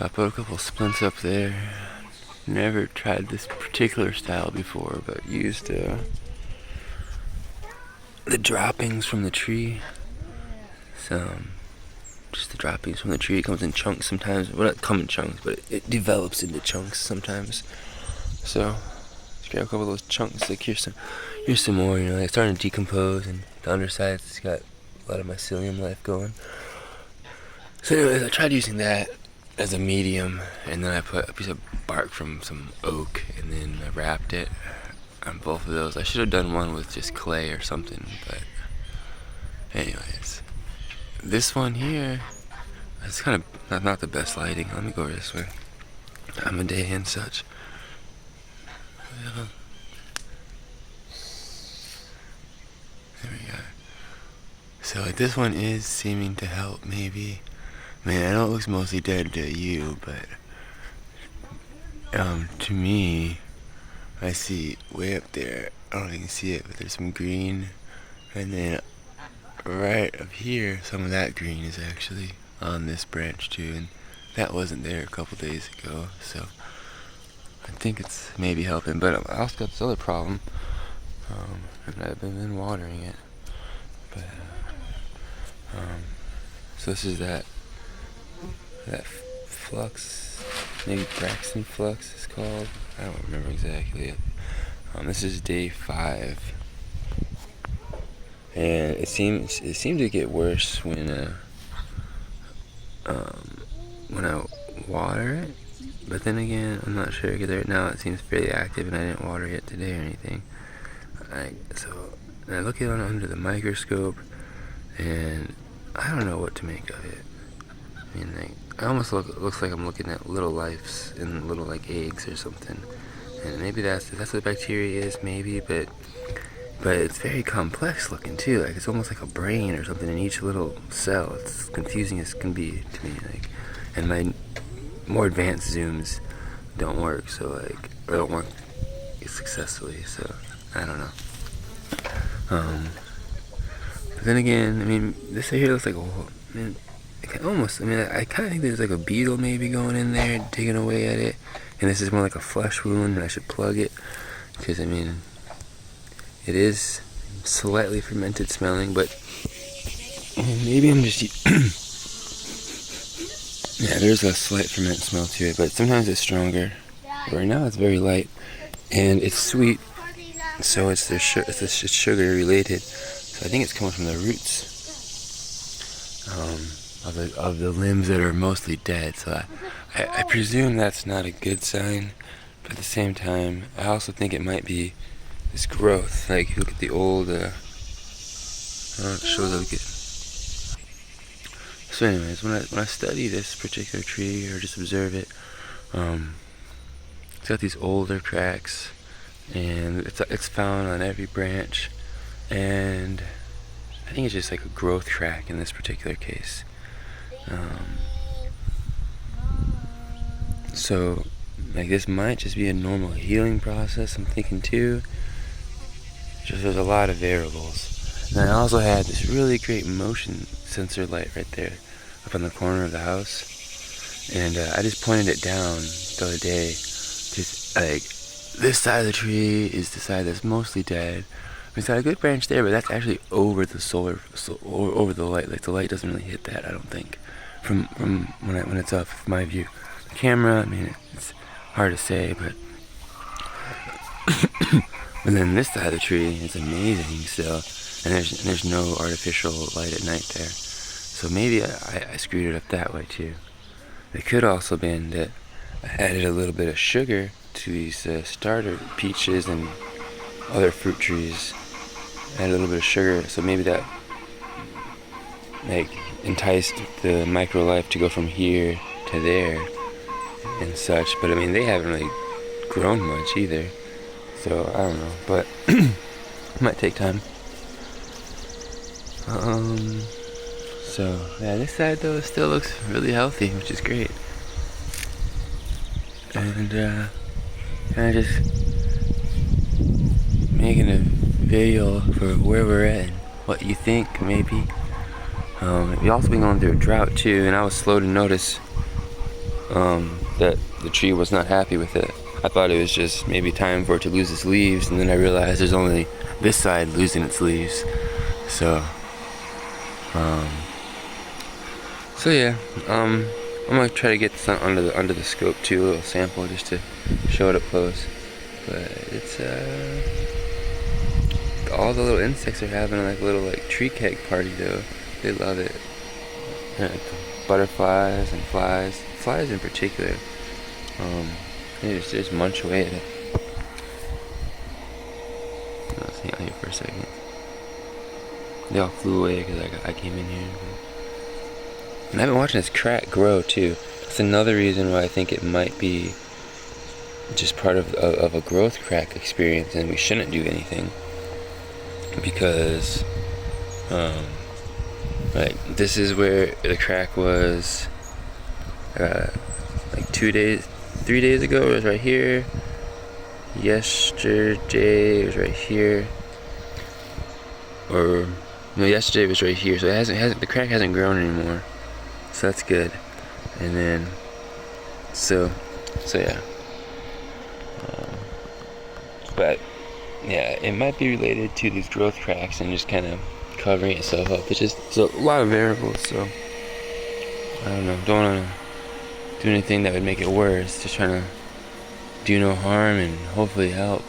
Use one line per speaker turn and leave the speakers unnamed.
So I put a couple splints up there. Never tried this particular style before, but used the droppings from the tree. So just the droppings from the tree. It comes in chunks sometimes. Well, not come in chunks, but it develops into chunks sometimes. So just grab a couple of those chunks. Like here's some more. You know, they're starting to decompose, and the underside's got a lot of mycelium life going. So anyways, I tried using that as a medium, and then I put a piece of bark from some oak, and then I wrapped it on both of those. I should have done one with just clay or something, but anyways, this one here, it's kind of not the best lighting. Let me go this way. I'm a day and such. There we go. So like this one is seeming to help, maybe. Man, I know it looks mostly dead to you, but to me, I see way up there. I don't know if you can see it, but there's some green, and then right up here, some of that green is actually on this branch too, and that wasn't there a couple days ago. So I think it's maybe helping, but I also got this other problem, and I've been watering it, but so this is that flux, maybe Braxton flux is called. I don't remember exactly. This is day 5, and it seemed to get worse when I water it. But then again, I'm not sure, because right now it seems fairly active, and I didn't water it today or anything. So I look at it under the microscope, and I don't know what to make of it. I mean, like, it almost looks like I'm looking at little lives in little like eggs or something, and maybe that's what the bacteria is, maybe, but it's very complex looking too. Like it's almost like a brain or something in each little cell. It's confusing as can be to me. Like, and my more advanced zooms don't work, or don't work successfully. So I don't know. But then again, I mean, this here looks like a whole. I kind of think there's like a beetle maybe going in there, digging away at it, and this is more like a flesh wound, and I should plug it, because I mean, it is slightly fermented smelling, but maybe I'm just yeah, there's a slight ferment smell to it, but sometimes it's stronger. Right now it's very light, and it's sweet, so it's sugar related. So I think it's coming from the roots of the limbs that are mostly dead. So I presume that's not a good sign, but at the same time, I also think it might be this growth. Like, look at the old, I don't know if it shows up again. So anyways, when I study this particular tree, or just observe it, it's got these older cracks, and it's found on every branch, and I think it's just like a growth track in this particular case. So like this might just be a normal healing process, I'm thinking too. Just there's a lot of variables. And I also had this really great motion sensor light right there up on the corner of the house, and I just pointed it down the other day. Just like, this side of the tree is the side that's mostly dead. It's got a good branch there, but that's actually over the over the light. Like, the light doesn't really hit that, I don't think, from when it's up, my view. The camera, I mean, it's hard to say, but and then this side of the tree is amazing still, and there's no artificial light at night there. So maybe I screwed it up that way too. It could also been that I added a little bit of sugar to these starter peaches and other fruit trees. Add a little bit of sugar, so maybe that like enticed the microlife to go from here to there and such. But I mean, they haven't really grown much either, so I don't know, but it might take time. So yeah, this side though still looks really healthy, which is great. And kind of just making a video for where we're at and what you think, maybe. We've also been going through a drought too, and I was slow to notice that the tree was not happy with it. I thought it was just maybe time for it to lose its leaves, and then I realized there's only this side losing its leaves. So yeah, I'm gonna try to get this under the scope too, a little sample just to show it up close. But it's all the little insects are having like a little like tree cake party though. They love it. Butterflies and flies in particular. They just munch away at it. Let's hang out here for a second. They all flew away because I came in here. And I've been watching this crack grow too. That's another reason why I think it might be just part of a growth crack experience, and we shouldn't do anything. Because, like, this is where the crack was, like 3 days ago. It was right here. Yesterday it was right here. Or no, yesterday it was right here. So the crack hasn't grown anymore. So that's good. And then, so yeah. But yeah, it might be related to these growth cracks and just kind of covering itself up. It's a lot of variables. So I don't know. Don't want to do anything that would make it worse. Just trying to do no harm and hopefully help.